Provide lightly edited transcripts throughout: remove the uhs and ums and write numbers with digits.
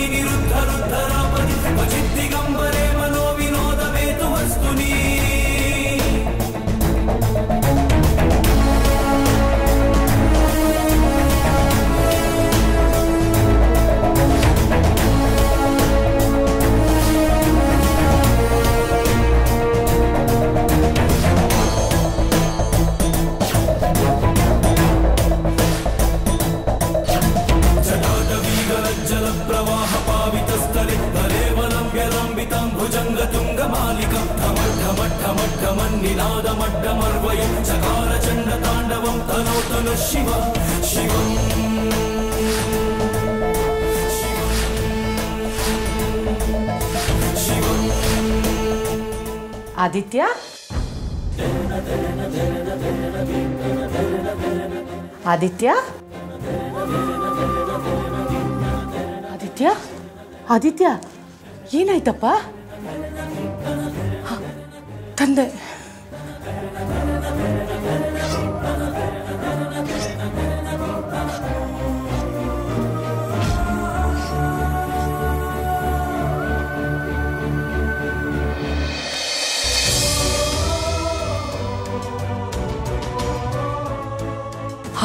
निरुद्ध रुद्धरापदि क्वचिद्दिगम्बरे मनो विनोदमेतु वस्तुनि भुजङ्गतुङ्गमालिकं ढमढमढमढमन्निनादमड्डमर्वयं चकारचण्डताण्डवं तनोतु नः शिव शिवम् आदित्य आदित्य आदित्य आदित्य ಏನಾಯ್ತಪ್ಪ ತಂದೆ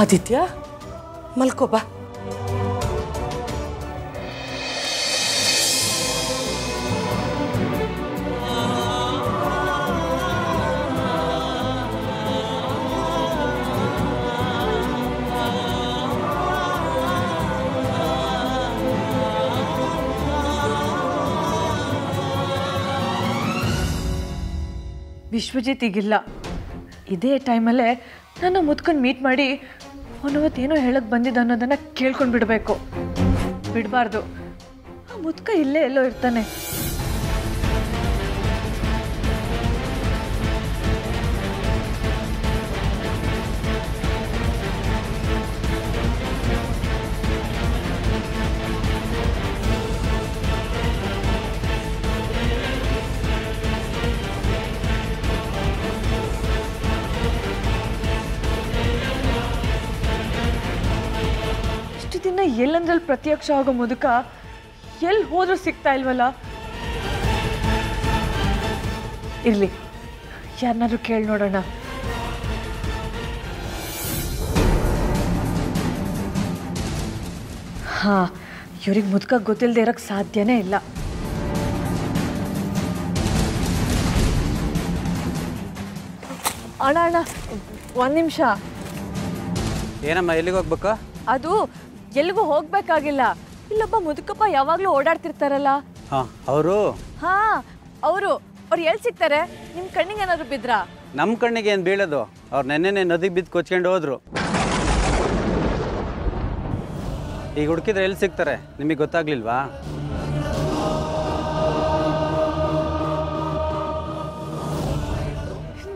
ಆದಿತ್ಯ ಮಲ್ಕೋ ಬಾ ವಿಶ್ವಜಿತ್ ಈಗಿಲ್ಲ ಇದೇ ಟೈಮಲ್ಲೇ ನಾನು ಮುದ್ಕೊಂಡು ಮೀಟ್ ಮಾಡಿ ಅವನವತ್ತೇನೋ ಹೇಳಕ್ಕೆ ಬಂದಿದ್ದ ಅನ್ನೋದನ್ನು ಕೇಳ್ಕೊಂಡು ಬಿಡಬೇಕು ಬಿಡಬಾರ್ದು ಆ ಮುದ್ಕ ಇಲ್ಲೇ ಎಲ್ಲೋ ಇರ್ತಾನೆ ದಿನ ಎಲ್ಲಂದ್ರಲ್ಲಿ ಪ್ರತ್ಯಕ್ಷ ಆಗೋ ಮುದುಕ ಎಲ್ಲಿ ಹೋದ್ರೂ ಸಿಗ್ತಾ ಇಲ್ವಲ್ಲ ಇರ್ಲಿ ಯಾರನ್ನಾದ್ರೂ ಕೇಳಿ ನೋಡೋಣ ಹಾ ಇವ್ರಿಗೆ ಮುದುಕ ಗೊತ್ತಿಲ್ಲದೆ ಇರಕ್ಕೆ ಸಾಧ್ಯನೇ ಇಲ್ಲ ಅಣ್ಣ ಅಣ್ಣ ಒಂದು ನಿಮಿಷ ಏನಮ್ಮ ಎಲ್ಲಿಗೆ ಹೋಗ್ಬೇಕಾ ಅದು ಎಲ್ಲಿಗೂ ಹೋಗ್ಬೇಕಾಗಿಲ್ಲ ಇಲ್ಲೊಬ್ಬ ಮುದುಕಪ್ಪ ಯಾವಾಗಲೂ ಓಡಾಡ್ತಿರ್ತಾರಲ್ಲ ಅವರು ಅವರು ಎಲ್ಲಿ ಸಿಗ್ತಾರೆ ನಿಮ್ಮ ಕಣ್ಣಿಗೆ ಏನಾದ್ರು ಬಿದ್ರಾ ನಮ್ಮ ಕಣ್ಣಿಗೆ ಏನು ಬೀಳೋದು ಅವ್ರು ನೆನ್ನೆನೆ ನದಿಗೆ ಬಿದ್ದು ಕೊಚ್ಕೊಂಡು ಹೋದ್ರು ಈಗ ಹುಡುಕಿದ್ರೆ ಎಲ್ಲಿ ಸಿಗ್ತಾರೆ ನಿಮಗೆ ಗೊತ್ತಾಗ್ಲಿಲ್ವಾ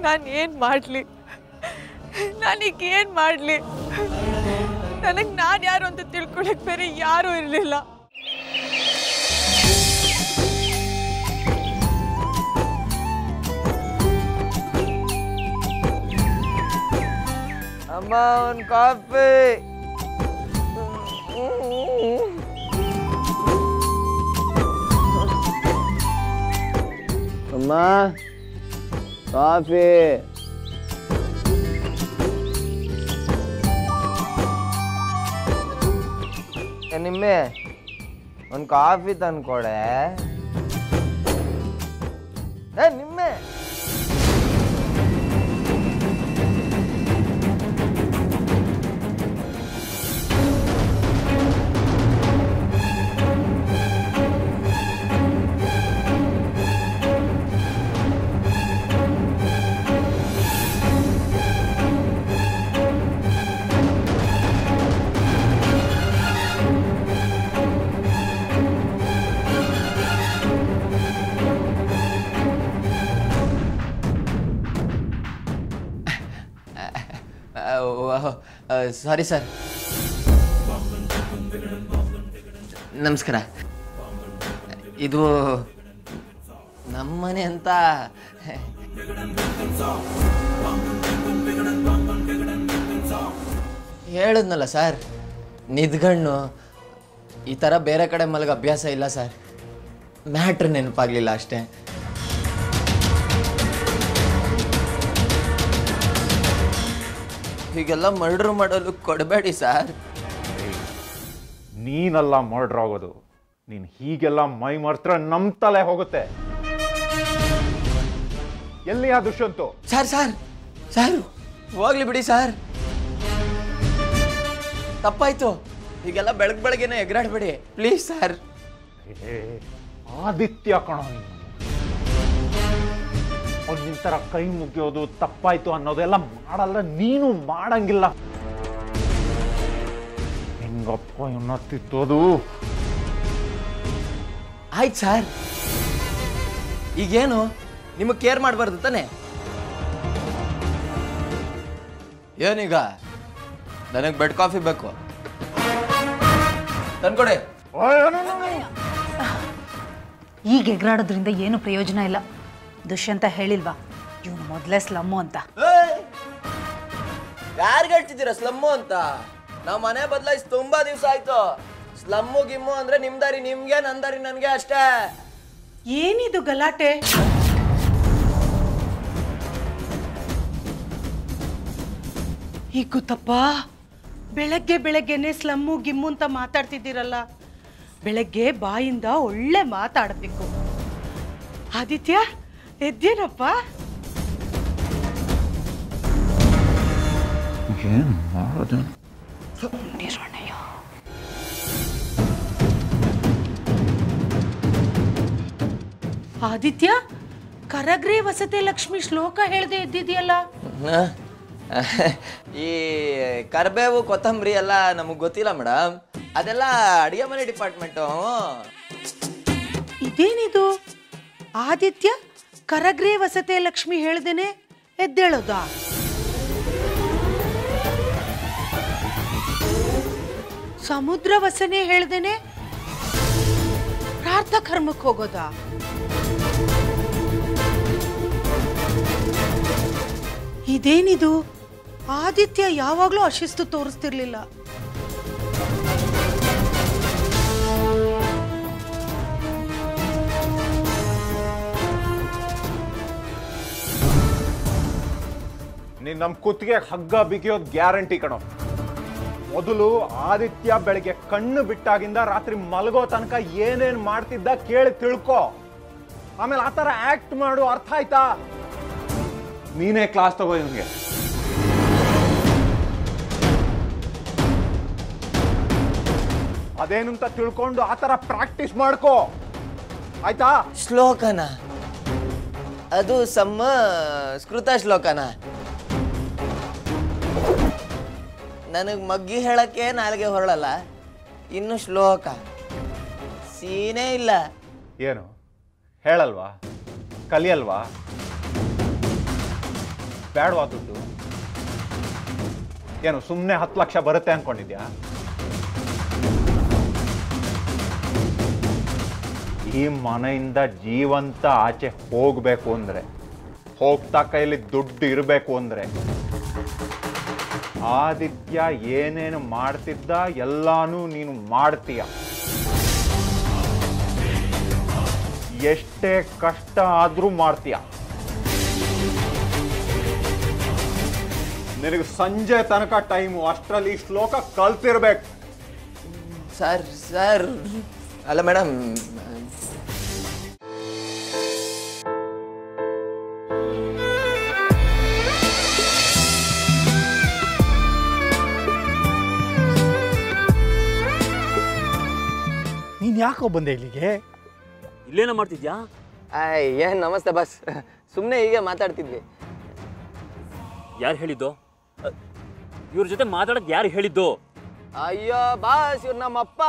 ನಾನು ಏನು ಮಾಡಲಿ ನಾನೀಗ ಏನು ಮಾಡಲಿ ನನಗೆ ನಾನು ಯಾರು ಅಂತ ತಿಳ್ಕೊಳಕ್ಕೆ ಬೇರೆ ಯಾರೂ ಇರಲಿಲ್ಲ ಅಮ್ಮ ಒಂದು ಕಾಫಿ ಅಮ್ಮ ಕಾಫಿ ನಿಮ್ಮೆ ಒಂದು ಕಾಫಿ ತಂದ್ಕೊಡೆ ನಿಮ್ಮೆ ಸಾರಿ ಸರ್ ನಮಸ್ಕಾರ ಇದು ನಮ್ಮನೆ ಅಂತ ಹೇಳಿದ್ನಲ್ಲ ಸರ್ ನಿದ್ಗಣ್ಣು ಈ ಥರ ಬೇರೆ ಕಡೆ ಮಲಗ ಅಭ್ಯಾಸ ಇಲ್ಲ ಸರ್. ಮ್ಯಾಟ್ರ್ ನೆನಪಾಗಲಿಲ್ಲ ಅಷ್ಟೇ. ಹೀಗೆಲ್ಲ ಮರ್ಡ್ರ್ ಮಾಡಲು ಕೊಡಬೇಡಿ ಸರ್. ನೀನೆಲ್ಲ ಮರ್ಡ್ರ್ ಆಗೋದು. ನೀನು ಹೀಗೆಲ್ಲ ಮೈ ಮರ್ತ್ರ ನಮ್ಮ ತಲೆ ಹೋಗುತ್ತೆ. ಎಲ್ಲಿ ಆ ದುಷ್ಯಂತು? ಸರ್ ಸರ್ ಸರ್ ಹೋಗ್ಲಿ ಬಿಡಿ ಸರ್, ತಪ್ಪಾಯ್ತು. ಹೀಗೆಲ್ಲ ಬೆಳಗ್ಗೆನೆ ಎಗರಾಡ್ಬೇಡಿ ಪ್ಲೀಸ್ ಸರ್. ಆದಿತ್ಯ ಕಣ, ಅವ್ನು ನಿನ್ ಥರ ಕೈ ಮುಗಿಯೋದು ತಪ್ಪಾಯ್ತು ಅನ್ನೋದೆಲ್ಲ ಮಾಡಲ್ಲ, ನೀನು ಮಾಡಂಗಿಲ್ಲ. ಹೆಂಗಪ್ಪ ಇವನ್ನ ತಿತ್ತೋದು? ಆಯ್ತು ಸರ್, ಈಗೇನು ನಿಮಗೆ ಕೇರ್ ಮಾಡಬಾರ್ದು ತಾನೆ? ಏನೀಗ ನನಗೆ ಬೆಡ್ ಕಾಫಿ ಬೇಕು, ತಂದ್ಕೊಡಿ. ಈಗ ಎಗರಾಡೋದ್ರಿಂದ ಏನು ಪ್ರಯೋಜನ ಇಲ್ಲ. ದುಷ್ಯಂತ ಹೇಳಿಲ್ವಾ ಇವನು ಮೊದಲೇ ಸ್ಲಮ್ಮು ಅಂತ? ಯಾರಿಗೆ ಹೇಳ್ತಿದ್ದೀರಾ ಸ್ಲಮ್ಮು ಅಂತ? ನಾವು ಮನೆ ಬದಲಾಯಿಸಿ ತುಂಬಾ ದಿವಸ ಆಯ್ತು. ಸ್ಲಮ್ಮು ಗಿಮ್ಮು ಅಂದ್ರೆ ನಿಮ್ದಾರಿ ನಿಮ್ಗೆ, ನಂದಾರಿ ನನ್ಗೆ ಅಷ್ಟೇ. ಏನಿದು ಗಲಾಟೆ? ಈಗ ಗೊತ್ತಪ್ಪ, ಬೆಳಗ್ಗೆನೆ ಸ್ಲಮ್ಮು ಗಿಮ್ಮು ಅಂತ ಮಾತಾಡ್ತಿದ್ದೀರಲ್ಲ. ಬೆಳಗ್ಗೆ ಬಾಯಿಂದ ಒಳ್ಳೆ ಮಾತಾಡಬೇಕು. ಆದಿತ್ಯ ಎದ್ದೇನಪ್ಪ? ಏನು ಮಾಡೋದು? ಆದಿತ್ಯ, ಕರಗ್ರೆ ವಸತೆ ಲಕ್ಷ್ಮಿ ಶ್ಲೋಕ ಹೇಳ್ದೆ ಎದ್ದಿದ್ಯಲ್ಲ? ಈ ಕರ್ಬೇವು ಕೊತ್ತಂಬರಿ ಎಲ್ಲ ನಮಗ್ ಗೊತ್ತಿಲ್ಲ ಮೇಡಮ್, ಅದೆಲ್ಲ ಅಡಿಗೆ ಮನೆ ಡಿಪಾರ್ಟ್ಮೆಂಟು. ಇದೇನಿದು? ಆದಿತ್ಯ ಕರಗ್ರೆ ವಸತೆ ಲಕ್ಷ್ಮಿ ಹೇಳ್ದೇನೆ ಎದ್ದೇಳೋದ? ಸಮುದ್ರ ವಸನೆ ಹೇಳ್ದೇನೆ ಪ್ರಾರ್ಥ ಕರ್ಮಕ್ಕೆ ಹೋಗೋದ? ಇದೇನಿದು? ಆದಿತ್ಯ ಯಾವಾಗ್ಲೂ ಅಶಿಸ್ತು ತೋರಿಸ್ತಿರ್ಲಿಲ್ಲ. ನೀನ್ ನಮ್ ಕುತ್ತಿಗೆ ಹಗ್ಗ ಬಿಗಿಯೋದ್ ಗ್ಯಾರಂಟಿ ಕಣೋ. ಮೊದಲು ಆದಿತ್ಯ ಬೆಳಿಗ್ಗೆ ಕಣ್ಣು ಬಿಟ್ಟಾಗಿಂದ ರಾತ್ರಿ ಮಲಗೋ ತನಕ ಏನೇನ್ ಮಾಡ್ತಿದ್ದ ಕೇಳಿ ತಿಳ್ಕೊ. ಆಮೇಲೆ ಆತರ ಆಕ್ಟ್ ಮಾಡು, ಅರ್ಥ ಆಯ್ತಾ? ನೀನೇ ಕ್ಲಾಸ್ ತಗೋ ಇವನ್ಗೆ. ಅದೇನು ಅಂತ ತಿಳ್ಕೊಂಡು ಆತರ ಪ್ರಾಕ್ಟೀಸ್ ಮಾಡ್ಕೋ, ಆಯ್ತಾ? ಶ್ಲೋಕನ? ಅದು ಸಂಸ್ಕೃತ ಶ್ಲೋಕನ? ನನಗೆ ಮಗ್ಗಿ ಹೇಳಕ್ಕೆ ನಾಲ್ಗೆ ಹೊರಳಲ್ಲ, ಇನ್ನು ಶ್ಲೋಕ ಸೀನೇ ಇಲ್ಲ. ಏನು ಹೇಳಲ್ವಾ? ಕಲಿಯಲ್ವಾ? ಬೇಡವಾ ದುಡ್ಡು? ಏನು ಸುಮ್ಮನೆ 10 ಲಕ್ಷ ಬರುತ್ತೆ ಅನ್ಕೊಂಡಿದ್ಯಾ? ಈ ಮನೆಯಿಂದ ಜೀವಂತ ಆಚೆ ಹೋಗ್ಬೇಕು ಅಂದ್ರೆ, ಹೋಗ್ತಾ ಕೈಲಿ ದುಡ್ಡು ಇರಬೇಕು ಅಂದ್ರೆ, ಆದಿತ್ಯ ಏನೇನು ಮಾಡ್ತಿದ್ದ ಎಲ್ಲಾನು ನೀನು ಮಾಡ್ತೀಯ. ಎಷ್ಟೇ ಕಷ್ಟ ಆದ್ರೂ ಮಾಡ್ತೀಯ. ನಿನಗೆ ಸಂಜೆ ತನಕ ಟೈಮು, ಅಷ್ಟರಲ್ಲಿ ಶ್ಲೋಕ ಕಲ್ತಿರ್ಬೇಕು. ಸರ್ ಸರ್ ಅಲ್ಲ ಮೇಡಮ್, ನೀನ್ ಯಾಕೋ ಬಂದೆ ಇಲ್ಲಿಗೆ? ಇಲ್ಲೇನ ಮಾಡ್ತಿದ್ಯಾ? ಏನ್ ನಮಸ್ತೆ ಬಸ್, ಸುಮ್ಮನೆ ಹೀಗೆ ಮಾತಾಡ್ತಿದ್ವಿ. ಯಾರು ಹೇಳಿದ್ದು? ಇವ್ರ ಜೊತೆ ಮಾತಾಡಕ್ ಯಾರು ಹೇಳಿದ್ದು? ಅಯ್ಯೋ ಬಾಸ್, ಇವ್ರು ನಮ್ಮಪ್ಪ.